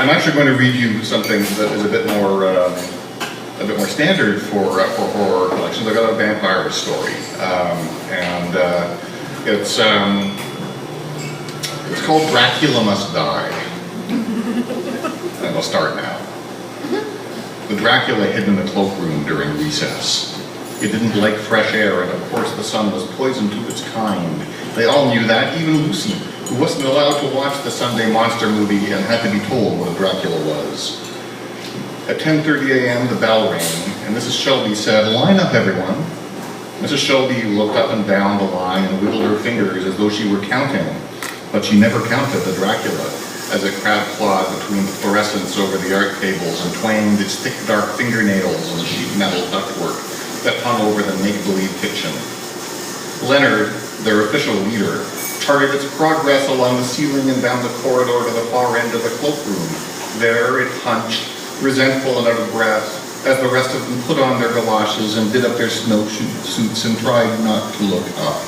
I'm actually going to read you something that is a bit more standard for horror collections. I got a vampire story, it's called Dracula Must Die. And I'll start now. The Dracula hid in the cloakroom during recess. It didn't like fresh air, and of course the sun was poison to its kind. They all knew that, even Lucy, who wasn't allowed to watch the Sunday monster movie and had to be told what a Dracula was. At 10:30 a.m. the bell rang, and Mrs. Shelby said, "Line up, everyone." Mrs. Shelby looked up and down the line and wiggled her fingers as though she were counting, but she never counted the Dracula as it crab-clawed between the fluorescents over the art tables and twanged its thick, dark fingernails on the sheet metal ductwork that hung over the make-believe kitchen. Leonard, their official leader, charted its progress along the ceiling and down the corridor to the far end of the cloakroom. There it hunched, resentful and out of breath, as the rest of them put on their galoshes and did up their snowsuits and tried not to look up.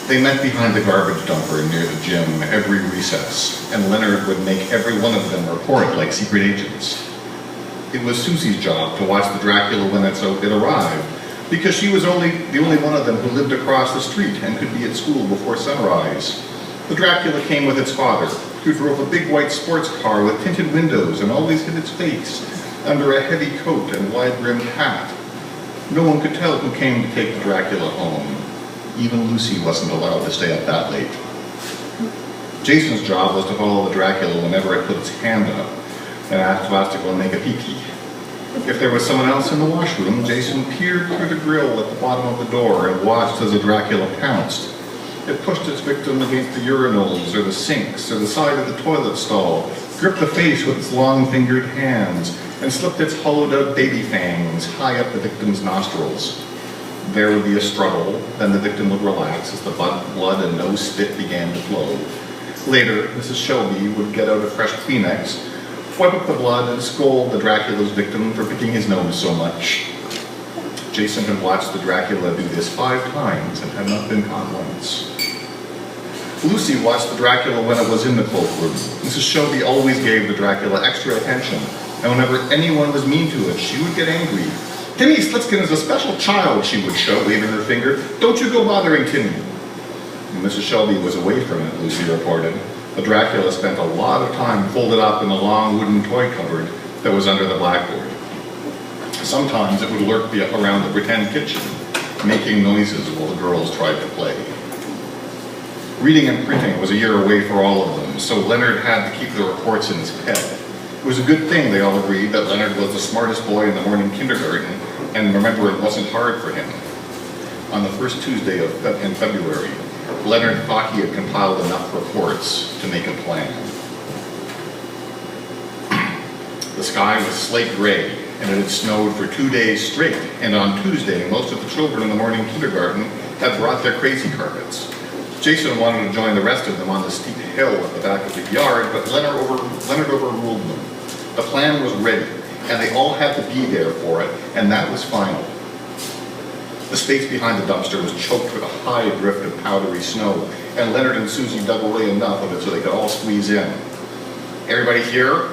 They met behind the garbage dumper near the gym every recess, and Leonard would make every one of them report like secret agents. It was Susie's job to watch the Dracula when it arrived, because she was the only one of them who lived across the street and could be at school before sunrise. The Dracula came with its father, who drove a big white sports car with tinted windows and always hid its face under a heavy coat and wide-brimmed hat. No one could tell who came to take the Dracula home. Even Lucy wasn't allowed to stay up that late. Jason's job was to follow the Dracula whenever it put its hand up and asked us to go and make a pee-pee. If there was someone else in the washroom, Jason peered through the grill at the bottom of the door and watched as the Dracula pounced. It pushed its victim against the urinals or the sinks or the side of the toilet stall, gripped the face with its long-fingered hands, and slipped its hollowed-out baby fangs high up the victim's nostrils. There would be a struggle, then the victim would relax as the blood and no spit began to flow. Later, Mrs. Shelby would get out a fresh Kleenex, wipe up the blood, and scold the Dracula's victim for picking his nose so much. Jason had watched the Dracula do this 5 times and had not been caught once. Lucy watched the Dracula when it was in the cloakroom. Mrs. Shelby always gave the Dracula extra attention, and whenever anyone was mean to it, she would get angry. "Timmy Slitskin is a special child," she would shout, waving her finger. "Don't you go bothering Timmy." When Mrs. Shelby was away from it, Lucy reported, the Dracula spent a lot of time folded up in the long wooden toy cupboard that was under the blackboard. Sometimes it would lurk around the pretend kitchen, making noises while the girls tried to play. Reading and printing was a year away for all of them, so Leonard had to keep the reports in his head. It was a good thing, they all agreed, that Leonard was the smartest boy in the morning kindergarten, and remember, it wasn't hard for him. On the first Tuesday in February, Leonard thought he had compiled enough reports to make a plan. The sky was slate gray, and it had snowed for 2 days straight, and on Tuesday, most of the children in the morning kindergarten had brought their crazy carpets. Jason wanted to join the rest of them on the steep hill at the back of the yard, but Leonard overruled them. The plan was ready, and they all had to be there for it, and that was final. The space behind the dumpster was choked with a high drift of powdery snow, and Leonard and Susie dug away enough of it so they could all squeeze in. "Everybody here?"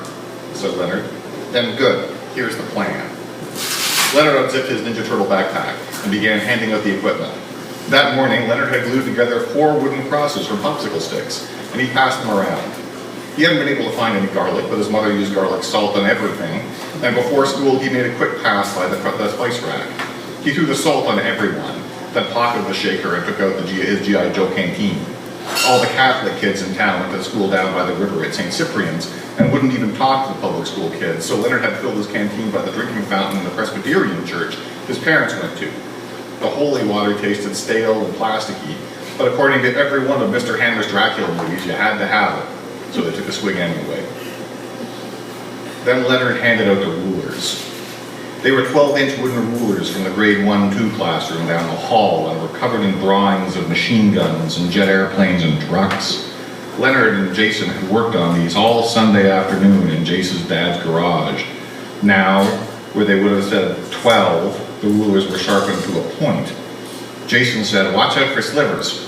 said Leonard. "Then good, here's the plan." Leonard unzipped his Ninja Turtle backpack and began handing out the equipment. That morning, Leonard had glued together 4 wooden crosses from popsicle sticks, and he passed them around. He hadn't been able to find any garlic, but his mother used garlic salt on everything, and before school he made a quick pass by the spice rack. He threw the salt on everyone, then pocketed the shaker and took out his G.I. Joe canteen. All the Catholic kids in town went to school down by the river at St. Cyprian's and wouldn't even talk to the public school kids, so Leonard had filled his canteen by the drinking fountain in the Presbyterian church his parents went to. The holy water tasted stale and plasticky, but according to every one of Mr. Hammer's Dracula movies, you had to have it, so they took a swig anyway. Then Leonard handed out the rulers. They were 12-inch wooden rulers from the grade 1-2 classroom down the hall and were covered in drawings of machine guns and jet airplanes and trucks. Leonard and Jason had worked on these all Sunday afternoon in Jason's dad's garage. Now, where they would have said 12, the rulers were sharpened to a point. Jason said, "Watch out for slivers."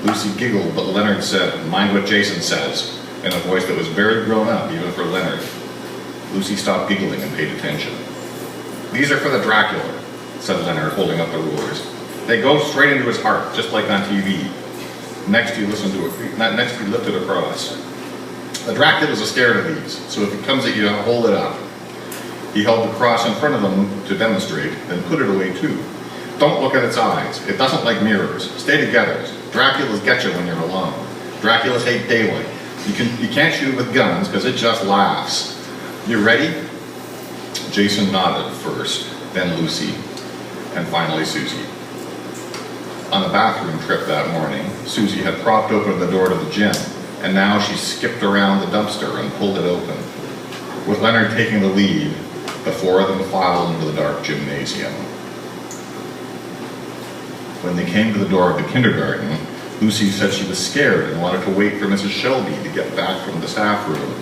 Lucy giggled, but Leonard said, "Mind what Jason says." in a voice that was very grown up, even for Leonard. Lucy stopped giggling and paid attention. "These are for the Dracula," said Leonard, holding up the rulers. "They go straight into his heart, just like on TV. Next, he lifted a cross. The Dracula's are scared of these, so if he comes at you, hold it up." He held the cross in front of them to demonstrate, then put it away too. "Don't look at its eyes. It doesn't like mirrors. Stay together. Dracula's get you when you're alone. Draculas hate daylight. You can't shoot it with guns because it just laughs. You ready?" Jason nodded first, then Lucy, and finally Susie. On a bathroom trip that morning, Susie had propped open the door to the gym, and now she skipped around the dumpster and pulled it open. With Leonard taking the lead, the four of them filed into the dark gymnasium. When they came to the door of the kindergarten, Lucy said she was scared and wanted to wait for Mrs. Shelby to get back from the staff room.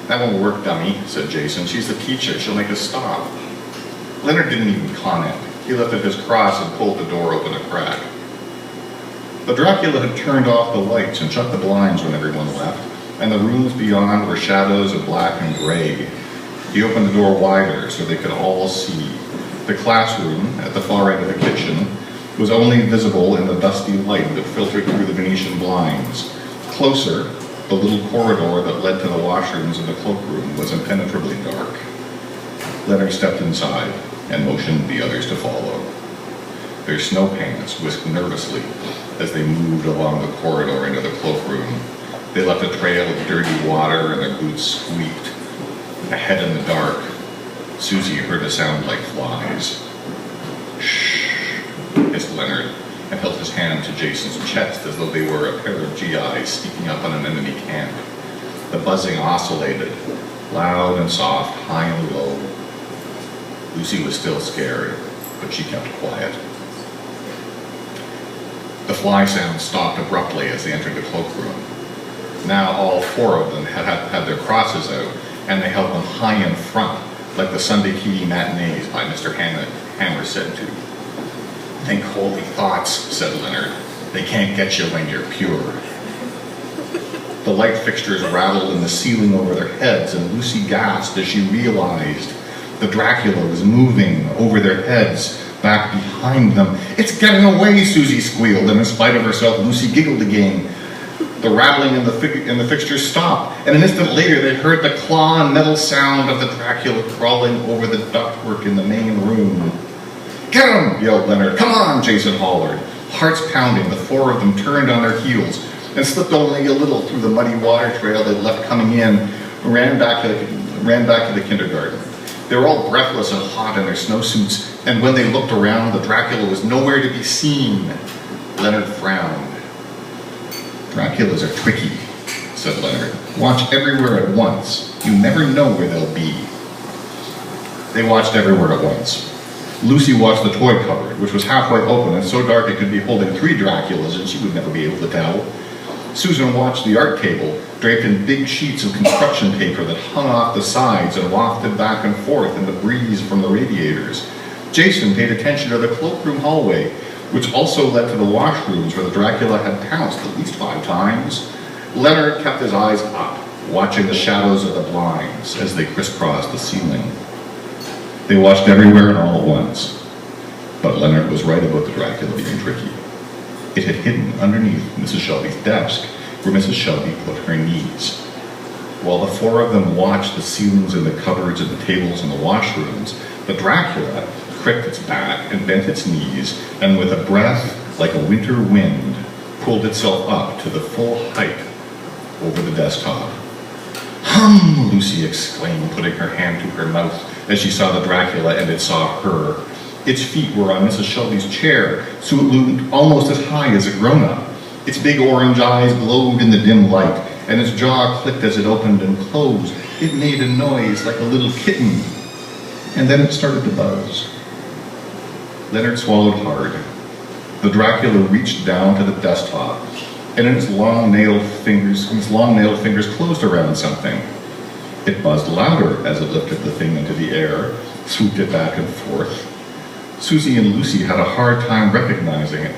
"That won't work, dummy," said Jason. "She's the teacher. She'll make us stop." Leonard didn't even comment. He lifted his cross and pulled the door open a crack. The Dracula had turned off the lights and shut the blinds when everyone left, and the rooms beyond were shadows of black and gray. He opened the door wider so they could all see. The classroom, at the far end of the kitchen, was only visible in the dusty light that filtered through the Venetian blinds. Closer, the little corridor that led to the washrooms and the cloakroom was impenetrably dark. Leonard stepped inside and motioned the others to follow. Their snow pants whisked nervously as they moved along the corridor into the cloakroom. They left a trail of dirty water and their boots squeaked. Ahead in the dark, Susie heard a sound like flies. "Shh," hissed Leonard, and held his hand to Jason's chest as though they were a pair of GIs sneaking up on an enemy camp. The buzzing oscillated, loud and soft, high and low. Lucy was still scared, but she kept quiet. The fly sound stopped abruptly as they entered the cloakroom. Now all four of them had their crosses out, and they held them high in front, like the Sunday TV matinees by Mr. Hammer said to. "Think holy thoughts," said Leonard. "They can't get you when you're pure." The light fixtures rattled in the ceiling over their heads, and Lucy gasped as she realized the Dracula was moving over their heads, back behind them. "It's getting away," Susie squealed, and in spite of herself, Lucy giggled again. The rattling in the fixtures stopped, and an instant later they heard the claw and metal sound of the Dracula crawling over the ductwork in the main room. "Get him!" yelled Leonard. "Come on!" Jason hollered. Hearts pounding, the four of them turned on their heels and slipped only a little through the muddy water trail they'd left coming in, ran back to the kindergarten. They were all breathless and hot in their snowsuits, and when they looked around, the Dracula was nowhere to be seen. Leonard frowned. "Draculas are tricky," said Leonard. "Watch everywhere at once. You never know where they'll be." They watched everywhere at once. Lucy watched the toy cupboard, which was halfway open and so dark it could be holding 3 Draculas, and she would never be able to tell. Susan watched the art table, draped in big sheets of construction paper that hung off the sides and wafted back and forth in the breeze from the radiators. Jason paid attention to the cloakroom hallway, which also led to the washrooms where the Dracula had pounced at least 5 times. Leonard kept his eyes up, watching the shadows of the blinds as they crisscrossed the ceiling. They watched everywhere and all at once. But Leonard was right about the Dracula being tricky. It had hidden underneath Mrs. Shelby's desk, where Mrs. Shelby put her knees. While the 4 of them watched the ceilings and the cupboards and the tables and the washrooms, the Dracula cricked its back and bent its knees, and with a breath like a winter wind, pulled itself up to the full height over the desktop. "Hum!" Lucy exclaimed, putting her hand to her mouth as she saw the Dracula and it saw her. Its feet were on Mrs. Shelby's chair, so it loomed almost as high as a grown-up. Its big orange eyes glowed in the dim light, and its jaw clicked as it opened and closed. It made a noise like a little kitten, and then it started to buzz. Leonard swallowed hard. The Dracula reached down to the desktop, and its long-nailed fingers closed around something. It buzzed louder as it lifted the thing into the air, swooped it back and forth. Susie and Lucy had a hard time recognizing it,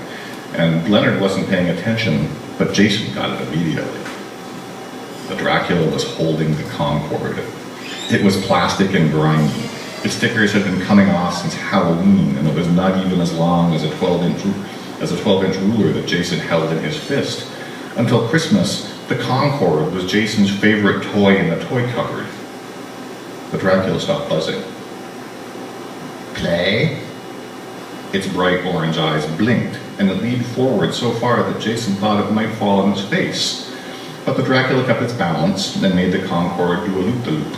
and Leonard wasn't paying attention, but Jason got it immediately. The Dracula was holding the Concorde. It was plastic and grimy. Its stickers had been coming off since Halloween, and it was not even as long as a 12-inch ruler that Jason held in his fist. Until Christmas, the Concorde was Jason's favorite toy in the toy cupboard. The Dracula stopped buzzing. Play? Its bright orange eyes blinked, and it leaned forward so far that Jason thought it might fall on his face. But the Dracula kept its balance and made the Concorde do a loop-de-loop.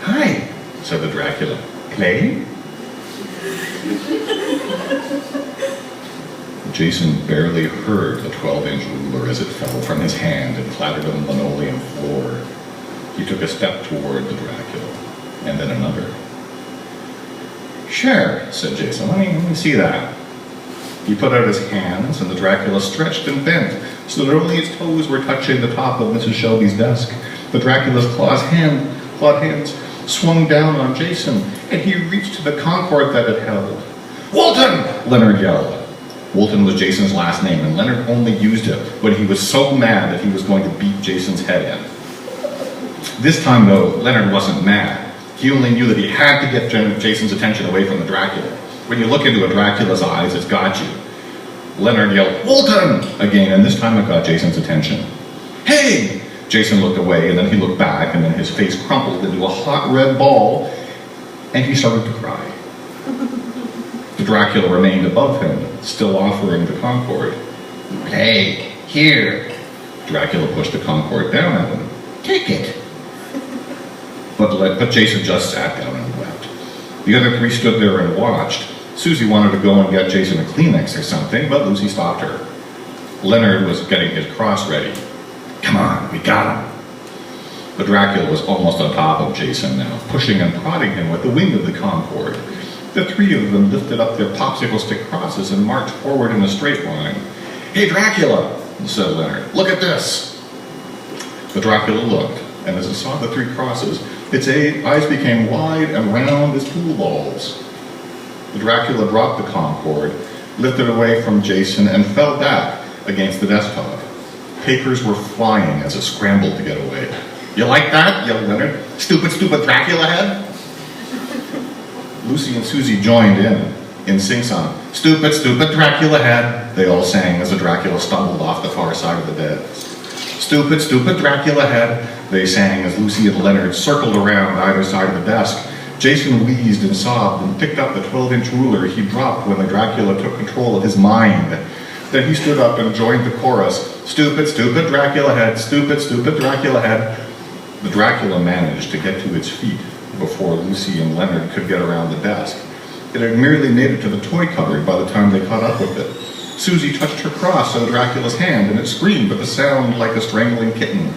Hi, said the Dracula. Play? Jason barely heard the 12-inch ruler as it fell from his hand and clattered on the linoleum floor. He took a step toward the Dracula, and then another. Sure, said Jason. Let me see that. He put out his hands, and the Dracula stretched and bent, so that only its toes were touching the top of Mrs. Shelby's desk. The Dracula's clawed hands swung down on Jason, and he reached to the Concorde that it held. Walton! Leonard yelled. Walton was Jason's last name, and Leonard only used it when he was so mad that he was going to beat Jason's head in. This time, though, Leonard wasn't mad. He only knew that he had to get Jason's attention away from the Dracula. When you look into a Dracula's eyes, it's got you. Leonard yelled, Walton! Again, and this time it got Jason's attention. Hey! Jason looked away, and then he looked back, and then his face crumpled into a hot red ball, and he started to cry. The Dracula remained above him, still offering the Concorde. Hey, here! Dracula pushed the Concorde down at him. Take it! But Jason just sat down and wept. The other three stood there and watched. Susie wanted to go and get Jason a Kleenex or something, but Lucy stopped her. Leonard was getting his cross ready. Come on, we got him. The Dracula was almost on top of Jason now, pushing and prodding him with the wing of the Concorde. The three of them lifted up their popsicle stick crosses and marched forward in a straight line. Hey, Dracula, said Leonard, look at this. The Dracula looked, and as it saw the three crosses, its eyes became wide and round as pool balls. The Dracula dropped the Concorde, lifted away from Jason, and fell back against the desktop. Papers were flying as it scrambled to get away. You like that? Yelled Leonard. Stupid, stupid Dracula head? Lucy and Susie joined in sing-song. Stupid, stupid Dracula head, they all sang as the Dracula stumbled off the far side of the bed. Stupid, stupid Dracula head, they sang as Lucy and Leonard circled around either side of the desk. Jason wheezed and sobbed and picked up the 12-inch ruler he dropped when the Dracula took control of his mind. Then he stood up and joined the chorus. Stupid, stupid Dracula head, stupid, stupid Dracula head. The Dracula managed to get to its feet before Lucy and Leonard could get around the desk. It had merely made it to the toy cupboard by the time they caught up with it. Susie touched her cross on Dracula's hand, and it screamed with a sound like a strangling kitten.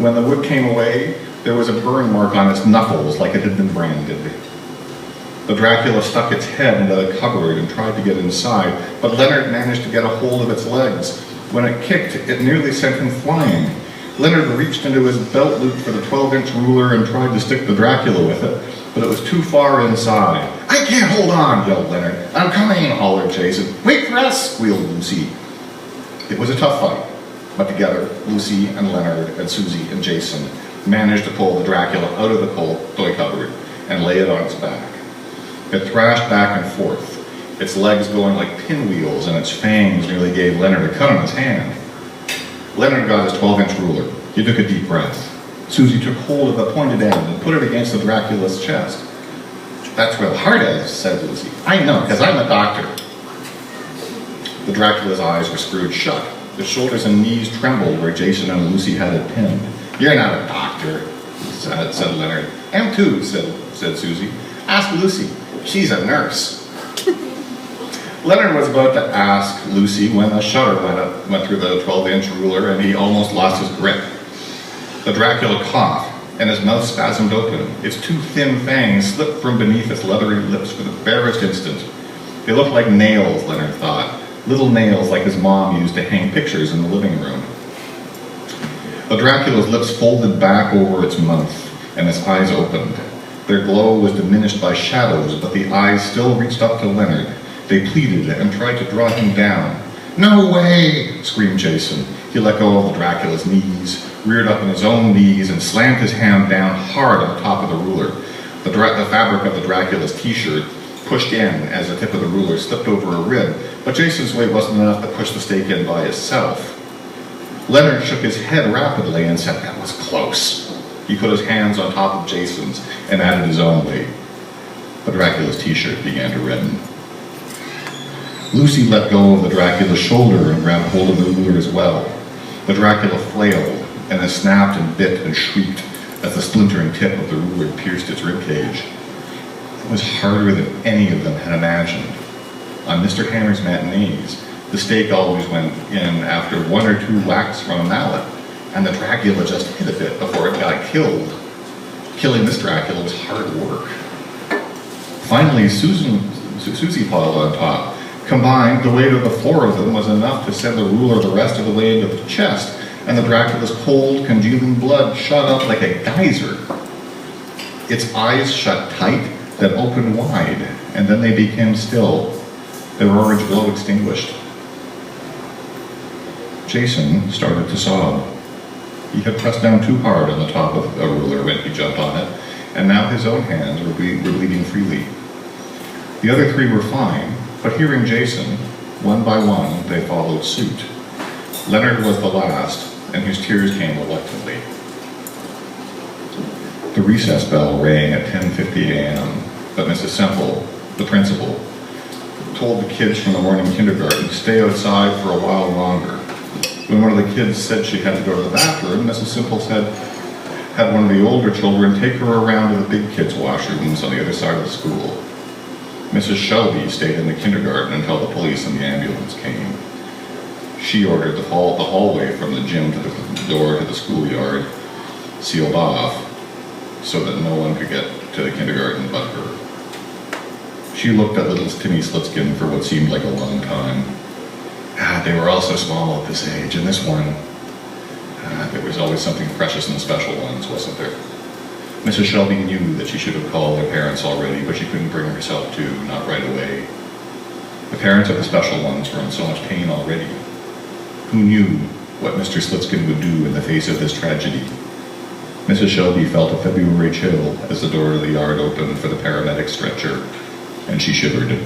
When the wood came away, there was a burn mark on its knuckles like it had been branded. The Dracula stuck its head into the cupboard and tried to get inside, but Leonard managed to get a hold of its legs. When it kicked, it nearly sent him flying. Leonard reached into his belt loop for the 12-inch ruler and tried to stick the Dracula with it, but it was too far inside. I can't hold on, yelled Leonard. I'm coming, hollered Jason. Wait for us, squealed Lucy. It was a tough fight, but together, Lucy and Leonard and Susie and Jason managed to pull the Dracula out of the toy cupboard and lay it on its back. It thrashed back and forth, its legs going like pinwheels, and its fangs nearly gave Leonard a cut on his hand. Leonard got his 12-inch ruler. He took a deep breath. Susie took hold of the pointed end and put it against the Dracula's chest. That's where the heart is, said Lucy. I know, because I'm a doctor. The Dracula's eyes were screwed shut. His shoulders and knees trembled where Jason and Lucy had it pinned. You're not a doctor, said Leonard. Am too, said Susie. Ask Lucy. She's a nurse. Leonard was about to ask Lucy when a shutter went through the 12-inch ruler and he almost lost his grip. The Dracula coughed and his mouth spasmed open. Its two thin fangs slipped from beneath its leathery lips for the barest instant. They looked like nails, Leonard thought. Little nails like his mom used to hang pictures in the living room. The Dracula's lips folded back over its mouth and its eyes opened. Their glow was diminished by shadows, but the eyes still reached up to Leonard. They pleaded and tried to draw him down. "No way!" screamed Jason. He let go of the Dracula's knees, reared up on his own knees, and slammed his hand down hard on the top of the ruler. The fabric of the Dracula's t-shirt pushed in as the tip of the ruler slipped over a rib, but Jason's weight wasn't enough to push the stake in by itself. Leonard shook his head rapidly and said, "That was close." He put his hands on top of Jason's and added his own weight. The Dracula's t-shirt began to redden. Lucy let go of the Dracula's shoulder and grabbed hold of the ruler as well. The Dracula flailed and then snapped and bit and shrieked as the splintering tip of the ruler pierced its ribcage. It was harder than any of them had imagined. On Mr. Hammer's matinees, the stake always went in after one or two whacks from a mallet, and the Dracula just hit a bit before it got killed. Killing this Dracula was hard work. Finally, Susie piled on top. Combined, the weight of the four of them was enough to send the ruler the rest of the way into the chest, and the Dracula's cold, congealing blood shot up like a geyser. Its eyes shut tight, then opened wide, and then they became still, their orange glow extinguished. Jason started to sob. He had pressed down too hard on the top of a ruler when he jumped on it, and now his own hands were bleeding freely. The other three were fine, but hearing Jason, one by one, they followed suit. Leonard was the last, and his tears came reluctantly. The recess bell rang at 10:50 a.m., but Mrs. Semple, the principal, told the kids from the morning kindergarten to stay outside for a while longer. When one of the kids said she had to go to the bathroom, Mrs. Semple had one of the older children take her around to the big kids' washrooms on the other side of the school. Mrs. Shelby stayed in the kindergarten until the police and the ambulance came. She ordered the hallway from the gym to the door to the schoolyard sealed off so that no one could get to the kindergarten but her. She looked at little Timmy Slitskin for what seemed like a long time. They were all so small at this age, and this one, there was always something precious in the special ones, wasn't there? Mrs. Shelby knew that she should have called their parents already, but she couldn't bring herself to, not right away. The parents of the special ones were in so much pain already. Who knew what Mr. Slitskin would do in the face of this tragedy? Mrs. Shelby felt a February chill as the door of the yard opened for the paramedic stretcher, and she shivered.